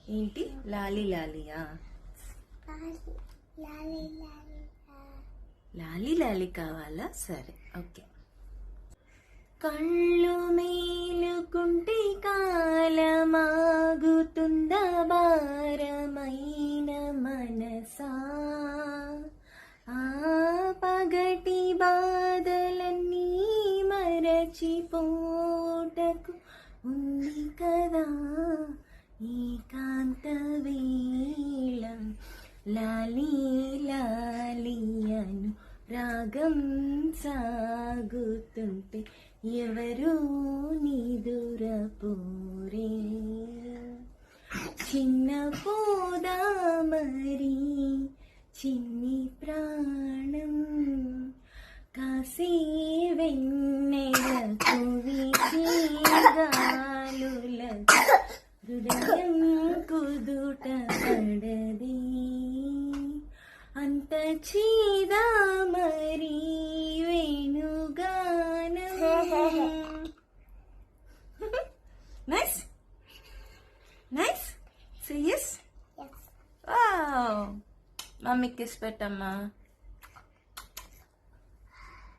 ఏంటి లాలి లాలియా? లాలి లాలి కావాలా? సరే, ఓకే. కళ్ళు మేలుకుంటే కాలమాగుతుందా భారమైన మనసా? ఆ పగటి బాధలన్నీ మరచిపోటకు ఉంది కదా ఏకాంత వేళ. లాలి లాలి అను రాగం సాగుతుంటే ఎవరు నిదురపోరే. చిన్న పోదా మరి చిన్ని ప్రాణం కాసే వెన్నెలకు విసిగాలులకు హృదయం కుదుట పడది అంత చీదా మరి వేణుగానం. Nice nice. Say yes. Wow. Mummy kiss పెట్టమ్మా.